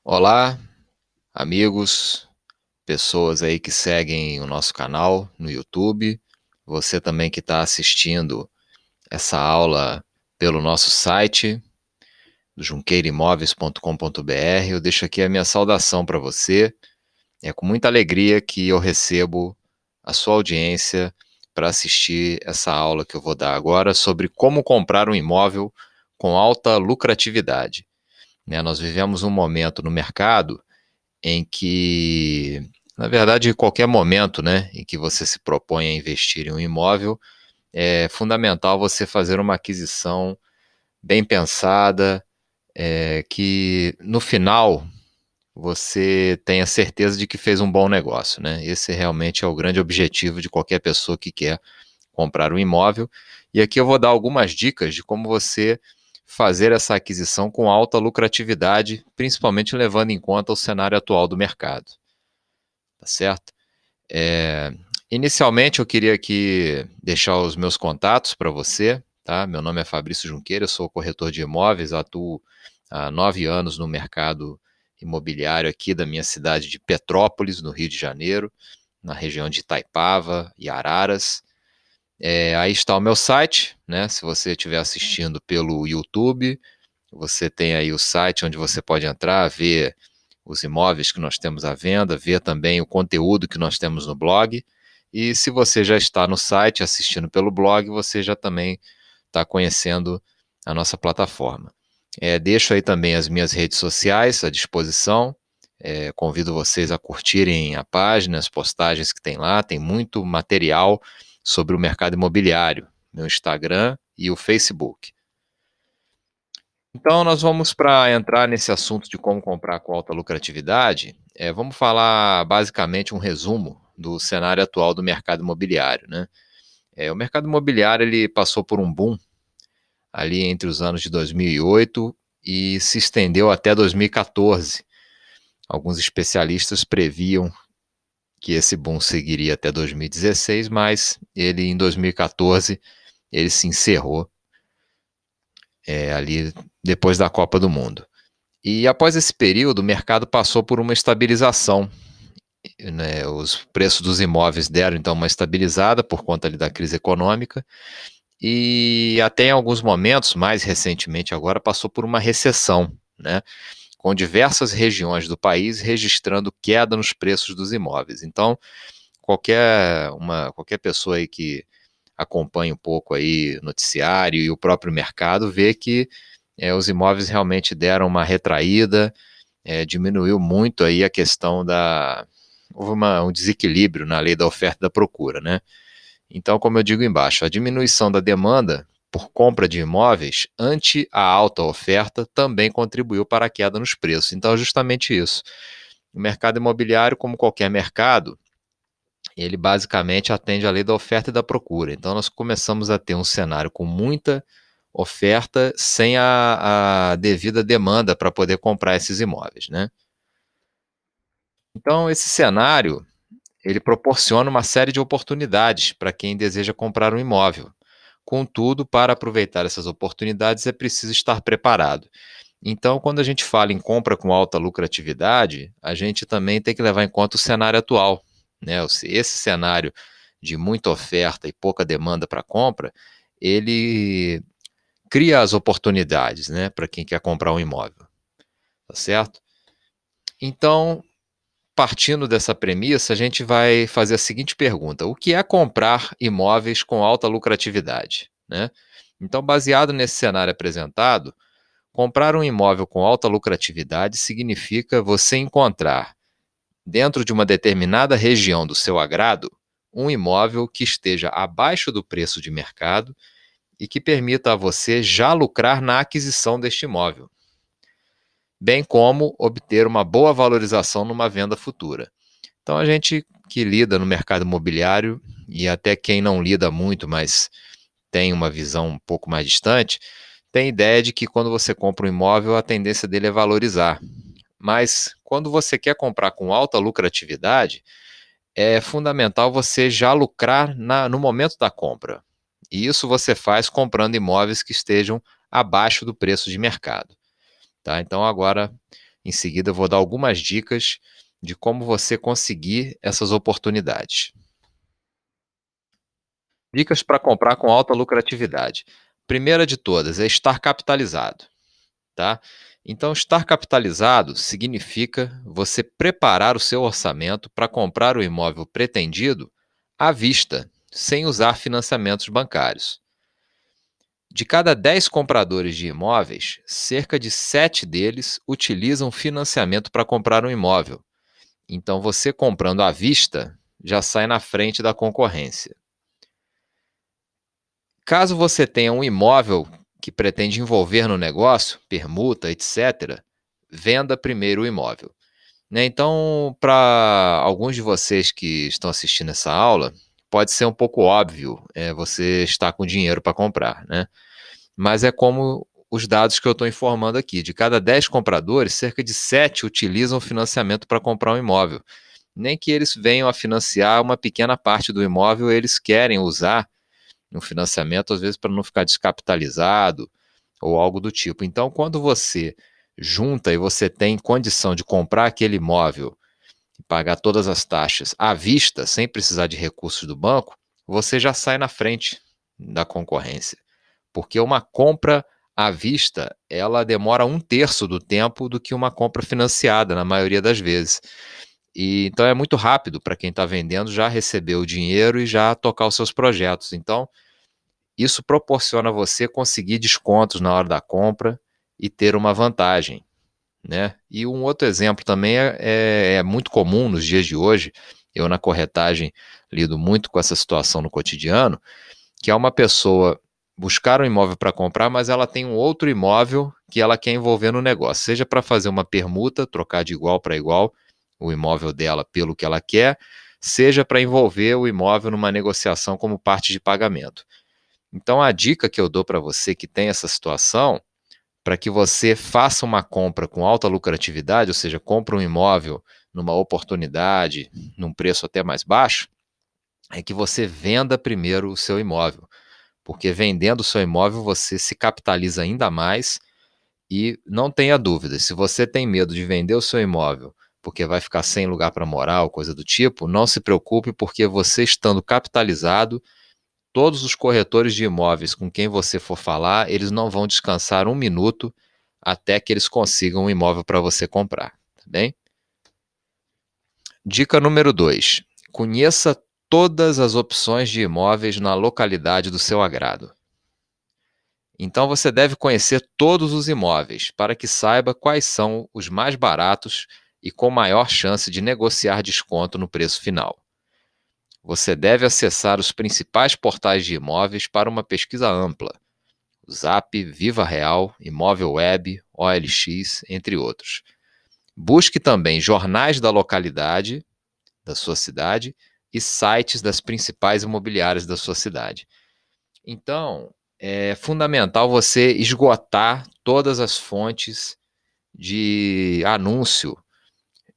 Olá, amigos, pessoas aí que seguem o nosso canal no YouTube, você também que está assistindo essa aula pelo nosso site, junqueiroimóveis.com.br. Eu deixo aqui a minha saudação para você. É com muita alegria que eu recebo a sua audiência para assistir essa aula que eu vou dar agora sobre como comprar um imóvel com alta lucratividade. Nós vivemos um momento no mercado em que, na verdade, em qualquer momento, né, em que você se propõe a investir em um imóvel, é fundamental você fazer uma aquisição bem pensada, que no final você tenha certeza de que fez um bom negócio, né? Esse realmente é o grande objetivo de qualquer pessoa que quer comprar um imóvel. E aqui eu vou dar algumas dicas de como você fazer essa aquisição com alta lucratividade, principalmente levando em conta o cenário atual do mercado, tá certo? É, Inicialmente, eu queria aqui deixar os meus contatos para você, tá? Meu nome é Fabrício Junqueira, eu sou corretor de imóveis, atuo há 9 anos no mercado imobiliário aqui da minha cidade de Petrópolis, no Rio de Janeiro, na região de Itaipava e Araras. Aí está o meu site, né? Se você estiver assistindo pelo YouTube, você tem aí o site onde você pode entrar, ver os imóveis que nós temos à venda, ver também o conteúdo que nós temos no blog. E se você já está no site assistindo pelo blog, você já também está conhecendo a nossa plataforma. Deixo aí também as minhas redes sociais à disposição. Convido vocês a curtirem a página, as postagens que tem lá. Tem muito material sobre o mercado imobiliário, no Instagram e o Facebook. Então, nós vamos para entrar nesse assunto de como comprar com alta lucratividade. Vamos falar basicamente um resumo do cenário atual do mercado imobiliário, né? O mercado imobiliário ele passou por um boom ali entre os anos de 2008 e se estendeu até 2014. Alguns especialistas previam que esse boom seguiria até 2016, mas ele em 2014 ele se encerrou ali depois da Copa do Mundo. E após esse período, o mercado passou por uma estabilização, né? Os preços dos imóveis deram então uma estabilizada por conta ali da crise econômica e até em alguns momentos, mais recentemente agora, passou por uma recessão, né? Com diversas regiões do país registrando queda nos preços dos imóveis. Então, qualquer pessoa aí que acompanha um pouco aí o noticiário e o próprio mercado vê que os imóveis realmente deram uma retraída, diminuiu muito aí a questão da. Houve um desequilíbrio na lei da oferta e da procura, né? Então, como eu digo embaixo, a diminuição da demanda por compra de imóveis ante a alta oferta também contribuiu para a queda nos preços. Então, é justamente isso. O mercado imobiliário, como qualquer mercado, ele basicamente atende à lei da oferta e da procura. Então, nós começamos a ter um cenário com muita oferta sem a devida demanda para poder comprar esses imóveis, né? Então, esse cenário, ele proporciona uma série de oportunidades para quem deseja comprar um imóvel. Contudo, para aproveitar essas oportunidades é preciso estar preparado. Então, quando a gente fala em compra com alta lucratividade, a gente também tem que levar em conta o cenário atual, né? Esse cenário de muita oferta e pouca demanda para compra, ele cria as oportunidades, né, para quem quer comprar um imóvel, tá certo? Então, partindo dessa premissa, a gente vai fazer a seguinte pergunta: o que é comprar imóveis com alta lucratividade, né? Então, baseado nesse cenário apresentado, comprar um imóvel com alta lucratividade significa você encontrar, dentro de uma determinada região do seu agrado, um imóvel que esteja abaixo do preço de mercado e que permita a você já lucrar na aquisição deste imóvel, bem como obter uma boa valorização numa venda futura. Então, a gente que lida no mercado imobiliário, e até quem não lida muito, mas tem uma visão um pouco mais distante, tem ideia de que quando você compra um imóvel, a tendência dele é valorizar. Mas quando você quer comprar com alta lucratividade, é fundamental você já lucrar no momento da compra. E isso você faz comprando imóveis que estejam abaixo do preço de mercado. Tá? Então, agora, Em seguida, eu vou dar algumas dicas de como você conseguir essas oportunidades. Dicas para comprar com alta lucratividade. Primeira de todas é estar capitalizado, tá? Então, estar capitalizado significa você preparar o seu orçamento para comprar o imóvel pretendido à vista, sem usar financiamentos bancários. De cada 10 compradores de imóveis, cerca de 7 deles utilizam financiamento para comprar um imóvel. Então, você comprando à vista já sai na frente da concorrência. Caso você tenha um imóvel que pretende envolver no negócio, permuta, etc., venda primeiro o imóvel. Né? Então, para alguns de vocês que estão assistindo essa aula, pode ser um pouco óbvio você estar com dinheiro para comprar, né? Mas é como os dados que eu estou informando aqui. De cada 10 compradores, cerca de 7 utilizam financiamento para comprar um imóvel. Nem que eles venham a financiar uma pequena parte do imóvel, eles querem usar no financiamento, às vezes para não ficar descapitalizado ou algo do tipo. Então, quando você junta e você tem condição de comprar aquele imóvel e pagar todas as taxas à vista, sem precisar de recursos do banco, você já sai na frente da concorrência. Porque uma compra à vista, ela demora 1/3 do tempo do que uma compra financiada, na maioria das vezes. Então é muito rápido para quem está vendendo já receber o dinheiro e já tocar os seus projetos. Então, isso proporciona a você conseguir descontos na hora da compra e ter uma vantagem, né? E um outro exemplo também é muito comum nos dias de hoje, eu na corretagem lido muito com essa situação no cotidiano, que é uma pessoa buscar um imóvel para comprar, mas ela tem um outro imóvel que ela quer envolver no negócio, seja para fazer uma permuta, trocar de igual para igual o imóvel dela pelo que ela quer, seja para envolver o imóvel numa negociação como parte de pagamento. Então, a dica que eu dou para você que tem essa situação, para que você faça uma compra com alta lucratividade, ou seja, compra um imóvel numa oportunidade, num preço até mais baixo, é que você venda primeiro o seu imóvel. Porque vendendo o seu imóvel, você se capitaliza ainda mais e não tenha dúvida, se você tem medo de vender o seu imóvel porque vai ficar sem lugar para morar ou coisa do tipo, não se preocupe, porque você estando capitalizado, todos os corretores de imóveis com quem você for falar, eles não vão descansar um minuto até que eles consigam um imóvel para você comprar, tá bem? Dica número 2. Conheça todas as opções de imóveis na localidade do seu agrado. Então você deve conhecer todos os imóveis para que saiba quais são os mais baratos e com maior chance de negociar desconto no preço final. Você deve acessar os principais portais de imóveis para uma pesquisa ampla: Zap, Viva Real, Imóvel Web, OLX, entre outros. Busque também jornais da localidade, da sua cidade, e sites das principais imobiliárias da sua cidade. Então, é fundamental você esgotar todas as fontes de anúncio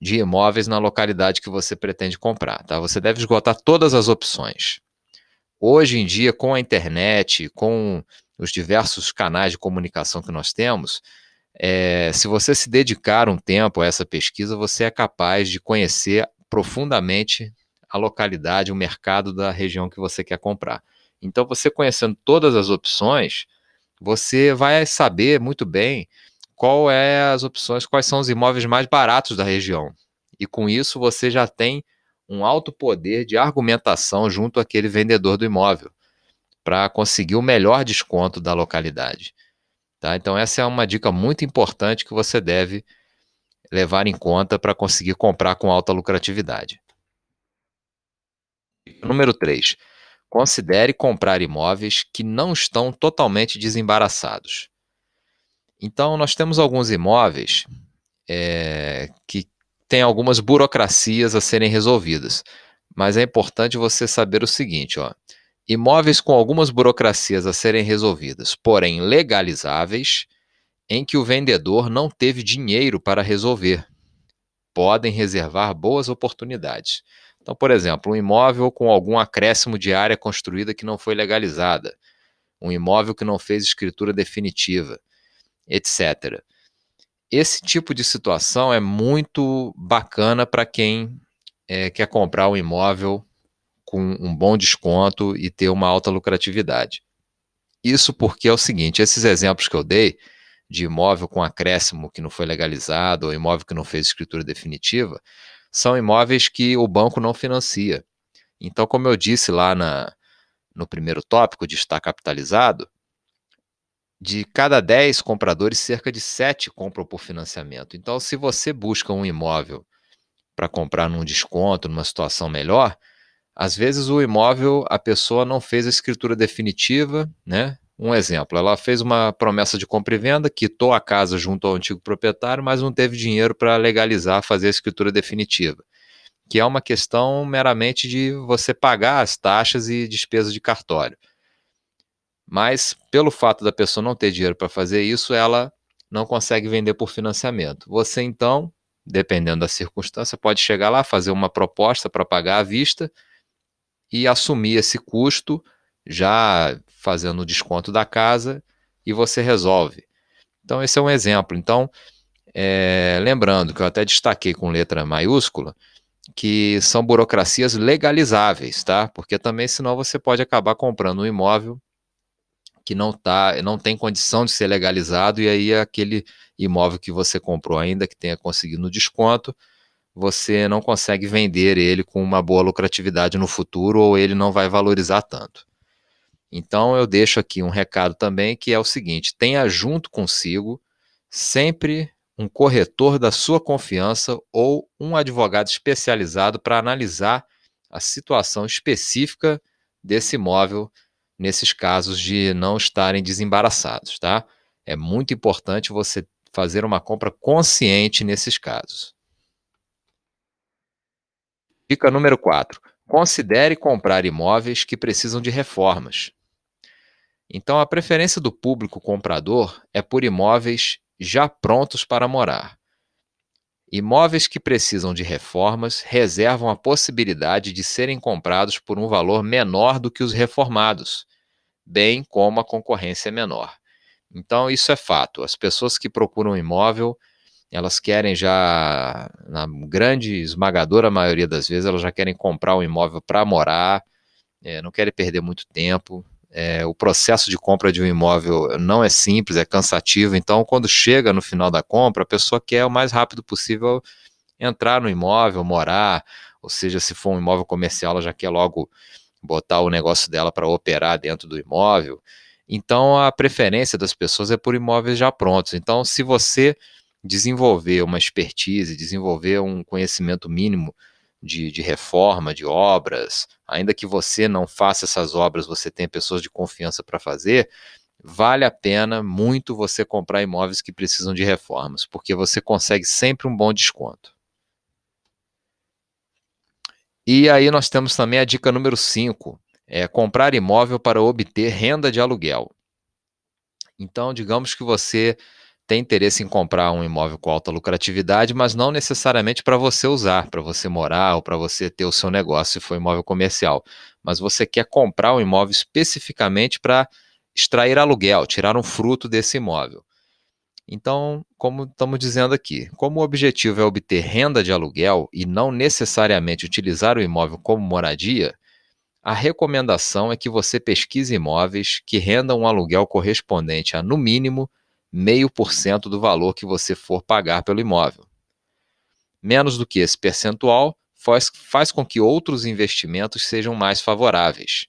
de imóveis na localidade que você pretende comprar, tá? Você deve esgotar todas as opções. Hoje em dia, com a internet, com os diversos canais de comunicação que nós temos, se você se dedicar um tempo a essa pesquisa, você é capaz de conhecer profundamente a localidade, o mercado da região que você quer comprar. Então, você conhecendo todas as opções, você vai saber muito bem quais são os imóveis mais baratos da região. E com isso você já tem um alto poder de argumentação junto àquele vendedor do imóvel para conseguir o melhor desconto da localidade. Tá? Então essa é uma dica muito importante que você deve levar em conta para conseguir comprar com alta lucratividade. Número 3. Considere comprar imóveis que não estão totalmente desembaraçados. Então, nós temos alguns imóveis que têm algumas burocracias a serem resolvidas, mas é importante você saber o seguinte, ó: imóveis com algumas burocracias a serem resolvidas, porém legalizáveis, em que o vendedor não teve dinheiro para resolver, podem reservar boas oportunidades. Então, por exemplo, um imóvel com algum acréscimo de área construída que não foi legalizada, um imóvel que não fez escritura definitiva, etc. Esse tipo de situação é muito bacana para quem quer comprar um imóvel com um bom desconto e ter uma alta lucratividade. Isso porque é o seguinte, esses exemplos que eu dei, de imóvel com acréscimo que não foi legalizado, ou imóvel que não fez escritura definitiva, são imóveis que o banco não financia. Então, como eu disse lá no primeiro tópico de estar capitalizado, de cada 10 compradores, cerca de 7 compram por financiamento. Então, se você busca um imóvel para comprar num desconto, numa situação melhor, às vezes o imóvel, a pessoa não fez a escritura definitiva, né? Um exemplo, ela fez uma promessa de compra e venda, quitou a casa junto ao antigo proprietário, mas não teve dinheiro para legalizar, fazer a escritura definitiva, que é uma questão meramente de você pagar as taxas e despesas de cartório. Mas, pelo fato da pessoa não ter dinheiro para fazer isso, ela não consegue vender por financiamento. Você, então, dependendo da circunstância, pode chegar lá, fazer uma proposta para pagar à vista e assumir esse custo, já fazendo o desconto da casa, e você resolve. Então, esse é um exemplo. Então, lembrando que eu até destaquei com letra maiúscula, que são burocracias legalizáveis, tá? Porque também, senão, você pode acabar comprando um imóvel que não tem condição de ser legalizado, e aí aquele imóvel que você comprou ainda, que tenha conseguido no desconto, você não consegue vender ele com uma boa lucratividade no futuro, ou ele não vai valorizar tanto. Então eu deixo aqui um recado também, que é o seguinte: tenha junto consigo sempre um corretor da sua confiança ou um advogado especializado para analisar a situação específica desse imóvel nesses casos de não estarem desembaraçados, tá? É muito importante você fazer uma compra consciente nesses casos. Dica número 4: considere comprar imóveis que precisam de reformas. Então, a preferência do público comprador é por imóveis já prontos para morar. Imóveis que precisam de reformas reservam a possibilidade de serem comprados por um valor menor do que os reformados, bem como a concorrência é menor. Então, isso é fato. As pessoas que procuram imóvel, elas querem já, na grande esmagadora maioria das vezes, elas já querem comprar um imóvel para morar, não querem perder muito tempo. O processo de compra de um imóvel não é simples, é cansativo. Então, quando chega no final da compra, a pessoa quer o mais rápido possível entrar no imóvel, morar, ou seja, se for um imóvel comercial, ela já quer logo botar o negócio dela para operar dentro do imóvel. Então, a preferência das pessoas é por imóveis já prontos. Então, se você desenvolver uma expertise, desenvolver um conhecimento mínimo de reforma, de obras, ainda que você não faça essas obras, você tem pessoas de confiança para fazer, vale a pena muito você comprar imóveis que precisam de reformas, porque você consegue sempre um bom desconto. E aí nós temos também a dica número 5, comprar imóvel para obter renda de aluguel. Então, digamos que você tem interesse em comprar um imóvel com alta lucratividade, mas não necessariamente para você usar, para você morar ou para você ter o seu negócio, se for imóvel comercial. Mas você quer comprar um imóvel especificamente para extrair aluguel, tirar um fruto desse imóvel. Então, como estamos dizendo aqui, como o objetivo é obter renda de aluguel e não necessariamente utilizar o imóvel como moradia, a recomendação é que você pesquise imóveis que rendam um aluguel correspondente a, no mínimo, 0,5% do valor que você for pagar pelo imóvel. Menos do que esse percentual faz com que outros investimentos sejam mais favoráveis.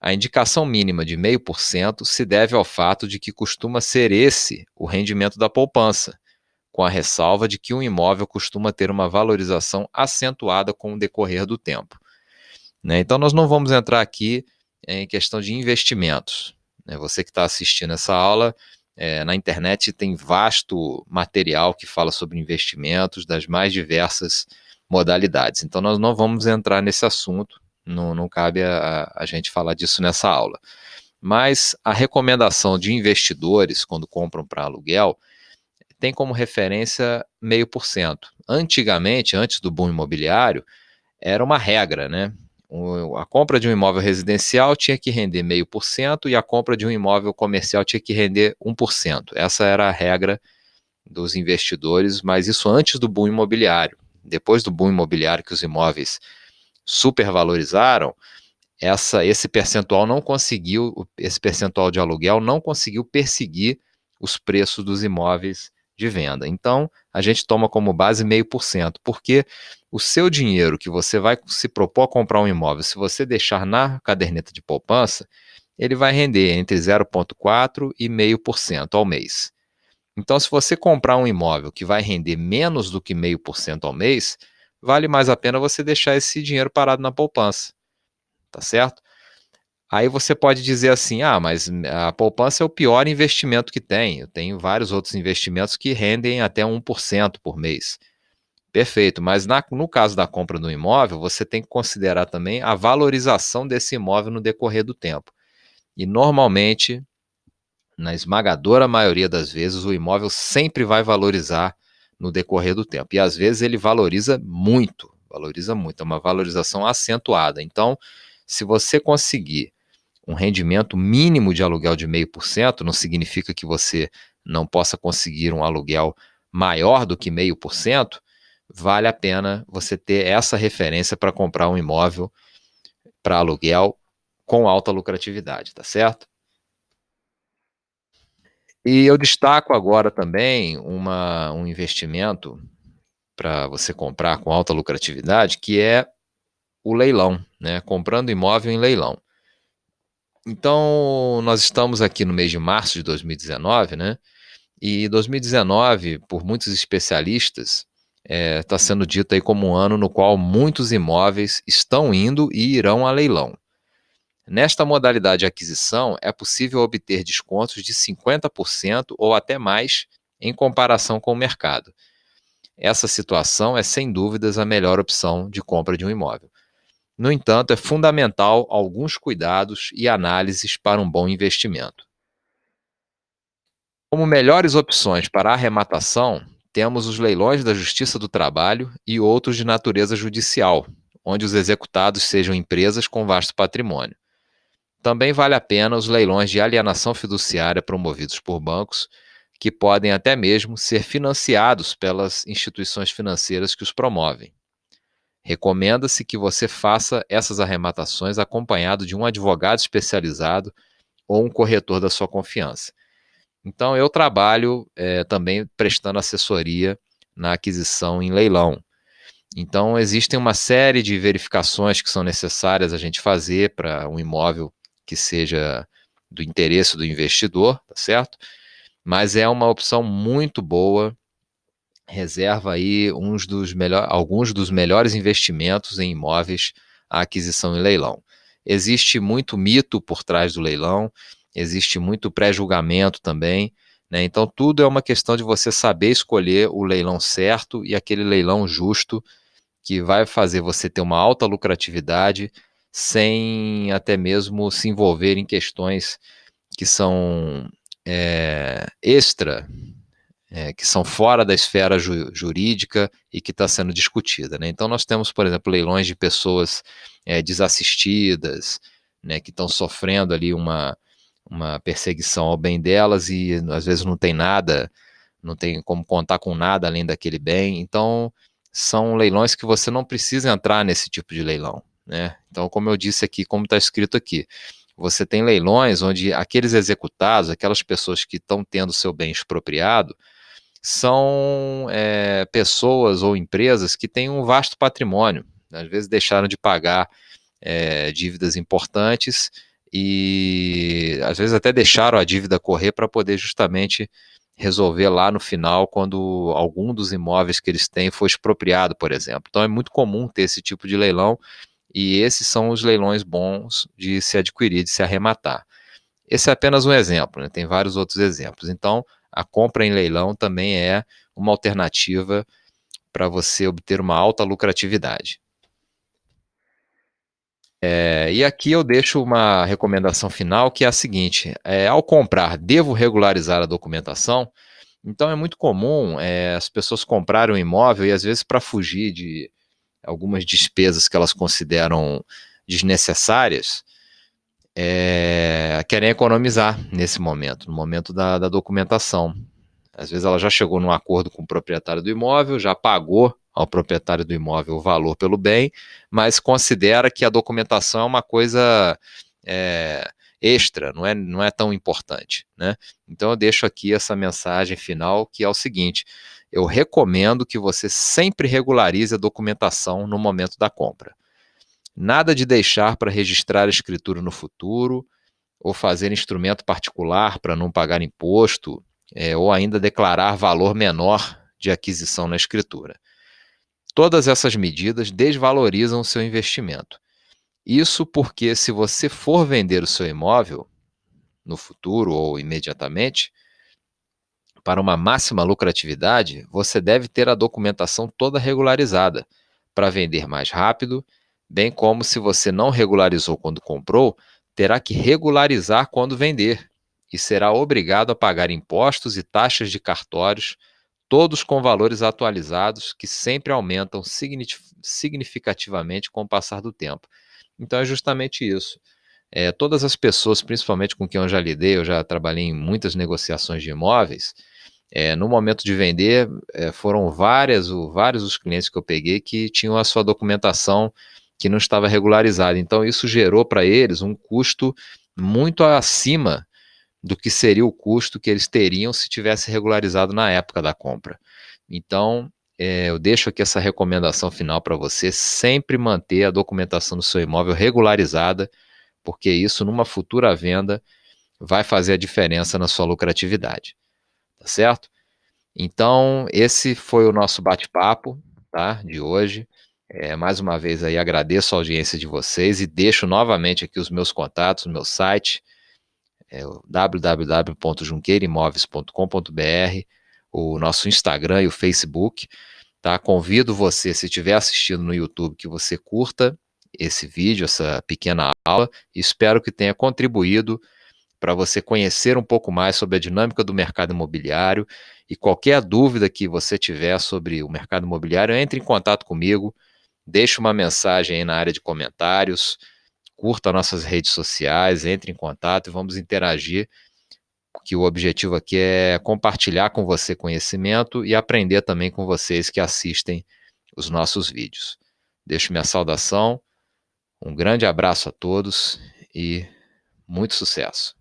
A indicação mínima de 0,5% se deve ao fato de que costuma ser esse o rendimento da poupança, com a ressalva de que um imóvel costuma ter uma valorização acentuada com o decorrer do tempo. Então, nós não vamos entrar aqui em questão de investimentos. Você que está assistindo essa aula, na internet tem vasto material que fala sobre investimentos das mais diversas modalidades. Então, nós não vamos entrar nesse assunto, não cabe a gente falar disso nessa aula. Mas a recomendação de investidores, quando compram para aluguel, tem como referência 0,5%. Antigamente, antes do boom imobiliário, era uma regra, né? A compra de um imóvel residencial tinha que render 0,5% e a compra de um imóvel comercial tinha que render 1%. Essa era a regra dos investidores, mas isso antes do boom imobiliário. Depois do boom imobiliário, que os imóveis supervalorizaram, esse percentual não conseguiu, esse percentual de aluguel não conseguiu perseguir os preços dos imóveis de venda. Então, a gente toma como base 0,5%, porque o seu dinheiro que você vai se propor a comprar um imóvel, se você deixar na caderneta de poupança, ele vai render entre 0,4% e 0,5% ao mês. Então, se você comprar um imóvel que vai render menos do que 0,5% ao mês, vale mais a pena você deixar esse dinheiro parado na poupança, tá certo? Aí você pode dizer assim: ah, mas a poupança é o pior investimento que tem. Eu tenho vários outros investimentos que rendem até 1% por mês. Perfeito, mas no caso da compra do imóvel, você tem que considerar também a valorização desse imóvel no decorrer do tempo. E normalmente, na esmagadora maioria das vezes, o imóvel sempre vai valorizar no decorrer do tempo. E às vezes ele valoriza muito, é uma valorização acentuada. Então, se você conseguir um rendimento mínimo de aluguel de 0,5%, não significa que você não possa conseguir um aluguel maior do que 0,5%, vale a pena você ter essa referência para comprar um imóvel para aluguel com alta lucratividade, tá certo? E eu destaco agora também um investimento para você comprar com alta lucratividade, que é o leilão, né? Comprando imóvel em leilão. Então, nós estamos aqui no mês de março de 2019, né? E 2019, por muitos especialistas, está sendo dito aí como um ano no qual muitos imóveis estão indo e irão a leilão. Nesta modalidade de aquisição, é possível obter descontos de 50% ou até mais em comparação com o mercado. Essa situação é, sem dúvidas, a melhor opção de compra de um imóvel. No entanto, é fundamental alguns cuidados e análises para um bom investimento. Como melhores opções para arrematação, temos os leilões da Justiça do Trabalho e outros de natureza judicial, onde os executados sejam empresas com vasto patrimônio. Também vale a pena os leilões de alienação fiduciária promovidos por bancos, que podem até mesmo ser financiados pelas instituições financeiras que os promovem. Recomenda-se que você faça essas arrematações acompanhado de um advogado especializado ou um corretor da sua confiança. Então, eu trabalho também prestando assessoria na aquisição em leilão. Então, existem uma série de verificações que são necessárias a gente fazer para um imóvel que seja do interesse do investidor, tá certo? Mas é uma opção muito boa, reserva aí alguns dos melhores investimentos em imóveis à aquisição em leilão. Existe muito mito por trás do leilão, existe muito pré-julgamento também, né? Então tudo é uma questão de você saber escolher o leilão certo e aquele leilão justo que vai fazer você ter uma alta lucratividade sem até mesmo se envolver em questões que são extra, que são fora da esfera jurídica e que está sendo discutida, né? Então nós temos, por exemplo, leilões de pessoas desassistidas, né, que estão sofrendo ali uma perseguição ao bem delas e às vezes não tem nada, não tem como contar com nada além daquele bem. Então são leilões que você não precisa entrar nesse tipo de leilão, né? Então, como eu disse aqui, como está escrito aqui, você tem leilões onde aqueles executados, aquelas pessoas que estão tendo seu bem expropriado, são pessoas ou empresas que têm um vasto patrimônio. Às vezes deixaram de pagar dívidas importantes e às vezes até deixaram a dívida correr para poder justamente resolver lá no final, quando algum dos imóveis que eles têm foi expropriado, por exemplo. Então é muito comum ter esse tipo de leilão e esses são os leilões bons de se adquirir, de se arrematar. Esse é apenas um exemplo, né? Tem vários outros exemplos. Então, a compra em leilão também é uma alternativa para você obter uma alta lucratividade. E aqui eu deixo uma recomendação final que é a seguinte: ao comprar, devo regularizar a documentação? Então é muito comum as pessoas comprarem um imóvel e às vezes para fugir de algumas despesas que elas consideram desnecessárias, querem economizar nesse momento, no momento da documentação. Às vezes ela já chegou num acordo com o proprietário do imóvel, já pagou ao proprietário do imóvel o valor pelo bem, mas considera que a documentação é uma coisa é, extra, não é tão importante, né? Então eu deixo aqui essa mensagem final, que é o seguinte: eu recomendo que você sempre regularize a documentação no momento da compra. Nada de deixar para registrar a escritura no futuro, ou fazer instrumento particular para não pagar imposto, ou ainda declarar valor menor de aquisição na escritura. Todas essas medidas desvalorizam o seu investimento. Isso porque, se você for vender o seu imóvel no futuro ou imediatamente, para uma máxima lucratividade, você deve ter a documentação toda regularizada para vender mais rápido, bem como, se você não regularizou quando comprou, terá que regularizar quando vender e será obrigado a pagar impostos e taxas de cartórios, todos com valores atualizados que sempre aumentam significativamente com o passar do tempo. Então é justamente isso. Todas as pessoas, principalmente com quem eu já lidei, eu já trabalhei em muitas negociações de imóveis. No momento de vender, foram vários os clientes que eu peguei que tinham a sua documentação que não estava regularizada. Então, isso gerou para eles um custo muito acima do que seria o custo que eles teriam se tivesse regularizado na época da compra. Então, eu deixo aqui essa recomendação final para você: sempre manter a documentação do seu imóvel regularizada, porque isso, numa futura venda, vai fazer a diferença na sua lucratividade. Tá certo? Então, esse foi o nosso bate-papo, tá, de hoje. Mais uma vez aí agradeço a audiência de vocês e deixo novamente aqui os meus contatos, o meu site, o www.junqueiroimóveis.com.br, o nosso Instagram e o Facebook, tá? Convido você, se estiver assistindo no YouTube, que você curta esse vídeo, essa pequena aula, e espero que tenha contribuído para você conhecer um pouco mais sobre a dinâmica do mercado imobiliário. E qualquer dúvida que você tiver sobre o mercado imobiliário, entre em contato comigo, deixe uma mensagem aí na área de comentários, curta nossas redes sociais, entre em contato e vamos interagir, porque o objetivo aqui é compartilhar com você conhecimento e aprender também com vocês que assistem os nossos vídeos. Deixo minha saudação, um grande abraço a todos e muito sucesso.